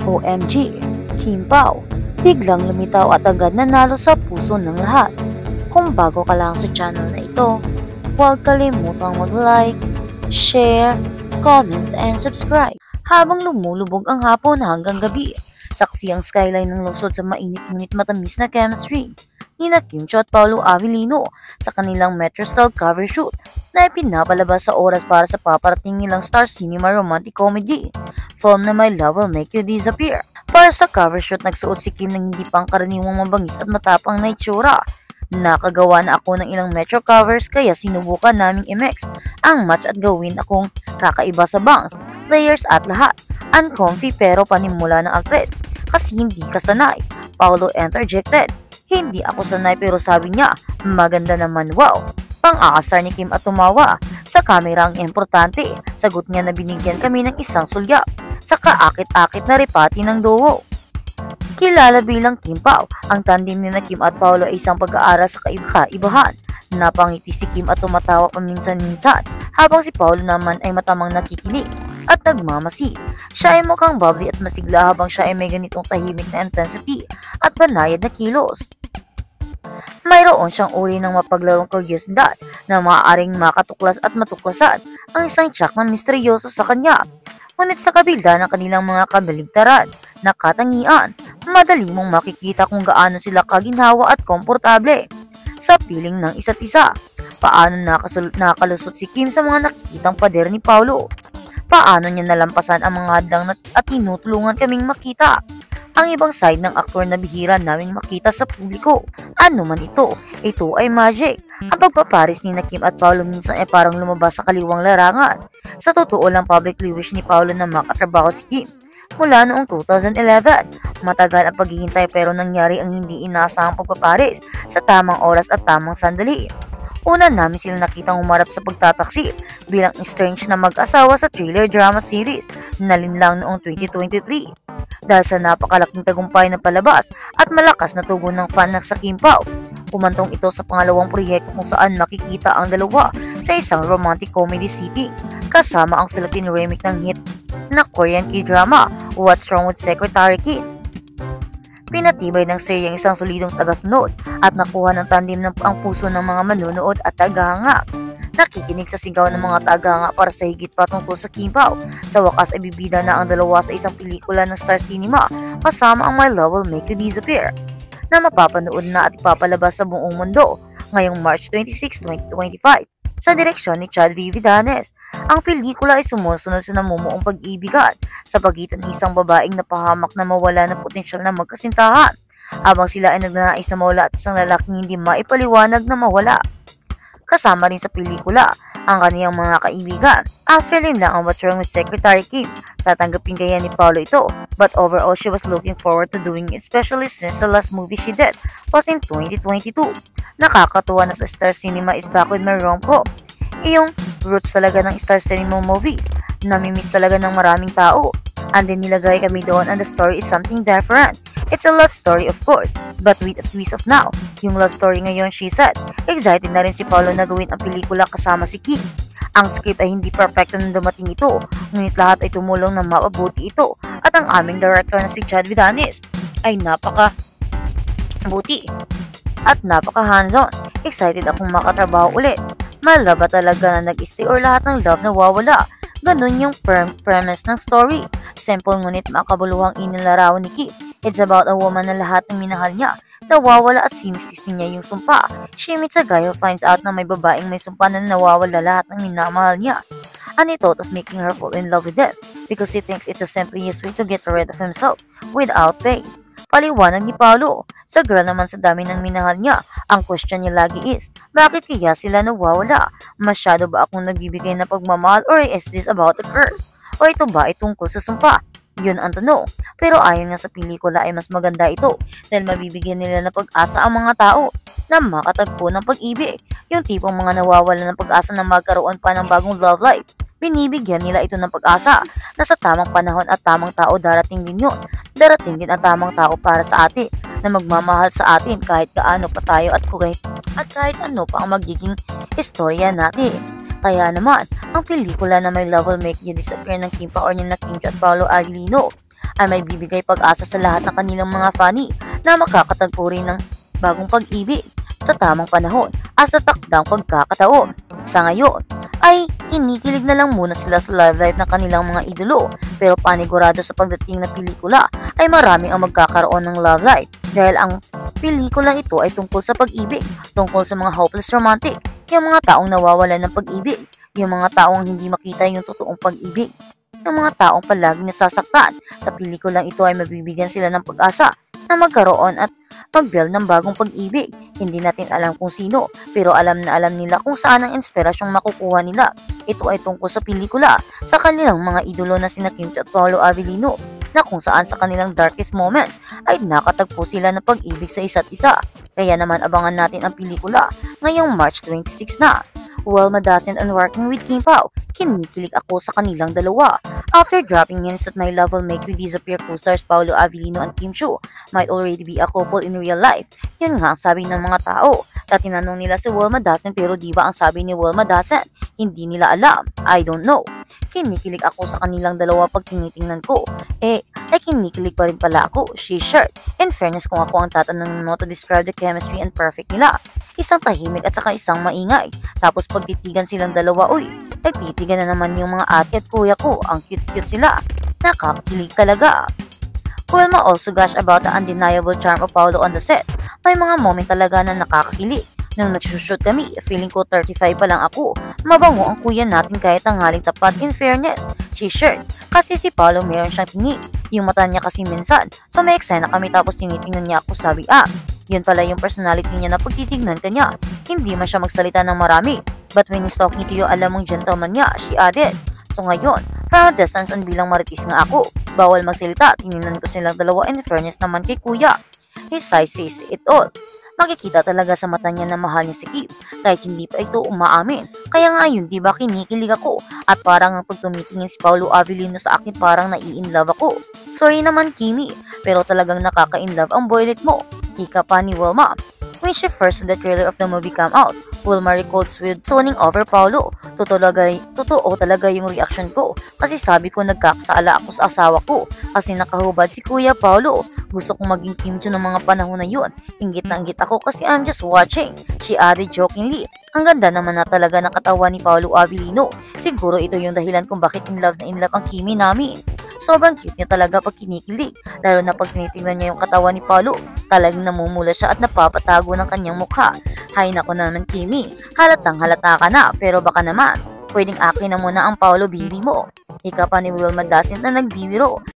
OMG, Kim Pao, biglang lumitaw at agad nanalo sa puso ng lahat. Kung bago ka lang sa channel na ito, huwag kalimutang mag-like, share, comment, and subscribe. Habang lumulubog ang hapon hanggang gabi, saksi ang skyline ng lungsod sa mainit ngunit matamis na chemistry ni Kim Cho at Paolo Avellino sa kanilang Metro-style cover shoot na ipinapalabas sa oras para sa paparating nilang Star Cinema romantic comedy film na My Love Will Make You Disappear. Para sa cover shoot, nagsuot si Kim ng hindi pangkaraniwang mabangis at matapang na itsura. Nakagawa na ako ng ilang Metro covers kaya sinubukan naming i-mix ang match at gawin akong kakaiba sa bangs, layers at lahat. Uncomfy pero panimula ng actress kasi hindi ka sanay. Paolo interjected. Hindi ako sanay pero sabi niya, maganda naman, wow. Pang-aasar ni Kim at tumawa. Sa kamera ang importante, sagot niya na binigyan kami ng isang sulyap sa kaakit-akit na ripati ng duo. Kilala bilang Kim Pao, ang tandem ni Kim at Paolo ay isang pag-aaral sa kaibahan. Napangiti si Kim at tumatawa paminsan-minsan, habang si Paolo naman ay matamang nakikinig at nagmamasi. Siya ay mukhang bubbly at masigla habang siya ay may ganitong tahimik na intensity at banayad na kilos. Mayroon siyang uri ng mapaglarong kuryosidad na maaaring makatuklas at matuklasan ang isang tiyak na misteryoso sa kanya. Ngunit sa kabila ng kanilang mga kabaligtaran na katangian, madali mong makikita kung gaano sila kaginhawa at komportable sa piling ng isa't isa. Paano nakalusot si Kim sa mga nakikitang pader ni Paolo? Paano niya nalampasan ang mga hadlang at tinutulungan kaming makita ang ibang side ng aktor na bihira naming makita sa publiko? Ano man ito ay magic. Ang pagpaparis ni Kim at Paolo minsan ay parang lumabas sa kaliwang larangan. Sa totoo lang, publicly wish ni Paolo na makatrabaho si Kim mula noong 2011. Matagal ang paghihintay pero nangyari ang hindi inaasahang pagpaparis sa tamang oras at tamang sandali. Una namin sila nakitang humarap sa pagtataksil bilang estranged na mag-asawa sa thriller drama series na linlang noong 2023. Dahil sa napakalaking tagumpay ng palabas at malakas na tugon ng fan ng sa Kim Pao, umantong ito sa pangalawang proyekto kung saan makikita ang dalawa sa isang romantic comedy setting kasama ang Philippine remake ng hit na Korean K-drama What's Wrong with Secretary Kim. Pinatibay ng seryeng isang solidong tagasunod at nakuha ng tandem ang puso ng mga manunood at tagahanga. Nakikinig sa sigaw ng mga tagahanga para sa higit pa tungkol sa Kim Pao. Sa wakas ay bibida na ang dalawa sa isang pelikula ng Star Cinema kasama ang My Love Will Make You Disappear na mapapanood na at ipapalabas sa buong mundo ngayong March 26, 2025 sa direksyon ni Chad Vividanes. Ang pelikula ay sumusunod sa namumuong pag-ibigan sa pagitan ng isang babaeng napahamak na mawala ng potensyal na magkasintahan habang sila ay nagnanais na mawala at isang lalaking hindi maipaliwanag na mawala. Kasama rin sa pelikula ang kaniyang mga kaibigan. Actually lang ang What's Wrong with Secretary Kim. Tatanggapin kaya ni Paolo ito, but overall she was looking forward to doing it, especially since the last movie she did was in 2022. Nakakatuwa na sa Star Cinema is back with my rom-com. Iyong roots talaga ng Star Cinema movies. Namimiss talaga ng maraming tao. And then nilagay kami doon and the story is something different. It's a love story of course, but with a twist of now. Yung love story ngayon, she said. Excited na rin si Paolo na gawin ang pelikula kasama si Kim. Ang script ay hindi perfecto nang dumating ito, ngunit lahat ay tumulong na mapabuti ito at ang aming director na si Chad Vidanes ay napaka-buti at napaka-hands-on. Excited akong makatrabaho ulit. Malaba talaga na nag-stay or lahat ng love na wawala. Ganun yung premise ng story. Simple ngunit makabuluhang inilarawan ni Kim. It's about a woman na lahat ng minahal niya nawawala at sinisisi niya yung sumpa. She meets a guy who finds out na may babaeng may sumpa na nawawala lahat ng minamahal niya. And he thought of making her fall in love with them because he thinks it's the simplest way to get rid of himself without pain. Paliwanag ni Paolo. Sa girl naman sa dami ng minahal niya, ang question niya lagi is, bakit kaya sila nawawala? Masyado ba akong nagbibigay na pagmamahal or is this about a curse? O ito ba ay tungkol sa sumpa? Yun ang tanong. Pero ayon nga sa pelikula ay mas maganda ito dahil mabibigyan nila ng pag-asa ang mga tao na makatagpo ng pag-ibig. Yung tipong mga nawawala ng pag-asa na magkaroon pa ng bagong love life. Binibigyan nila ito ng pag-asa na sa tamang panahon at tamang tao darating din yun. Darating din ang tamang tao para sa atin na magmamahal sa atin kahit gaano pa tayo at kahit ano pa ang magiging istorya natin. Kaya naman, ang pelikula na My Love Will Make You Disappear ng Kim Pao ni Kim Cho at Paolo Avellino ay may bibigay pag-asa sa lahat ng kanilang mga funny na makakatagpo rin ng bagong pag-ibig sa tamang panahon at sa takdang pagkakataon. Sa ngayon, ay kinikilig na lang muna sila sa love life ng kanilang mga idolo, pero panigurado sa pagdating ng pelikula ay marami ang magkakaroon ng love life dahil ang pelikulang ito ay tungkol sa pag-ibig, tungkol sa mga hopeless romantic, yung mga taong nawawalan ng pag-ibig, yung mga taong hindi makita yung totoong pag-ibig, yung mga taong palaging nasasaktan. Sa pelikulang ito ay mabibigyan sila ng pag-asa na magkaroon at mag-build ng bagong pag-ibig. Hindi natin alam kung sino, pero alam na alam nila kung saan ang inspirasyong makukuha nila. Ito ay tungkol sa pelikula sa kanilang mga idolo na sina Kim Chiu at Paolo Avellino, na kung saan sa kanilang darkest moments ay nakatagpo sila ng pag-ibig sa isa't isa. Kaya naman abangan natin ang pelikula ngayong March 26 na. While Madacent and working with Kim Pao, kinikilig ako sa kanilang dalawa. After dropping hints that My Love Will Make You Disappear co-stars Paolo Avellino and Kim Chiu might already be a couple in real life, yun nga ang sabi ng mga tao. Tinanong nila si Will Madacent, pero di ba ang sabi ni Will Madacent, hindi nila alam. I don't know. Kinikilig ako sa kanilang dalawa pag tinitingnan ko. Ay kinikilig pa rin pala ako. She's shirt. In fairness, kung ako ang tatanungin mo to describe the chemistry and perfect nila, isang tahimik at saka isang maingay. Tapos pagtitigan silang dalawa, uy, nagtitigan na naman yung mga ate at kuya ko. Ang cute-cute sila. Nakakakilig talaga. Wilma also gush about the undeniable charm of Paolo on the set. May mga moment talaga na nakakakilig. Nung nagsushoot kami, feeling ko 35 pa lang ako. Mabango ang kuya natin kahit tanghaling tapat. In fairness, she's shirt. Kasi si Paolo meron siyang tingin. Yung mata niya kasi minsan. So may eksena kami tapos tinitingnan niya ako, sabi yun pala yung personality niya na pagtitignan ka niya. Hindi man siya magsalita ng marami. But when he's talking to you, alam mong gentleman niya, she added. So ngayon, from a distance and bilang maritis nga ako, bawal magsalita, tininan ko silang dalawa. In fairness naman kay kuya, his size says it all. Makikita talaga sa mata niya na mahal niya si Kim, kahit hindi pa ito umaamin. Kaya nga yun, di ba kinikilig ako? At parang ang pag tumitingin si Paolo Avellino sa akin, parang nai-inlove ako. Sorry naman Kimi, pero talagang nakaka-inlove ang boylet mo. Ika pa ni Wilma. When she first saw the trailer of the movie come out, Wilma recalls with swooning over Paolo. Totoo talaga yung reaction ko. Kasi sabi ko nagkakasala ako sa asawa ko. Kasi nakahubad si Kuya Paolo. Gusto kong maging Kim Chiu ng mga panahon na yun. Inggit na inggit ako kasi I'm just watching. She added jokingly. Ang ganda naman na talaga ng katawan ni Paolo Avellino. Siguro ito yung dahilan kung bakit in love ang Kimi namin. Sobrang cute niya talaga pag kinikilig. Lalo na pag tinitingnan niya yung katawan ni Paolo. Talagang namumula siya at napapatago ng kanyang mukha. Hay nako naman Kimi, halatang halata ka na, pero baka naman, pwedeng akin na muna ang Paolo baby mo. Ika pa ni Will Madacent na nagbibiro.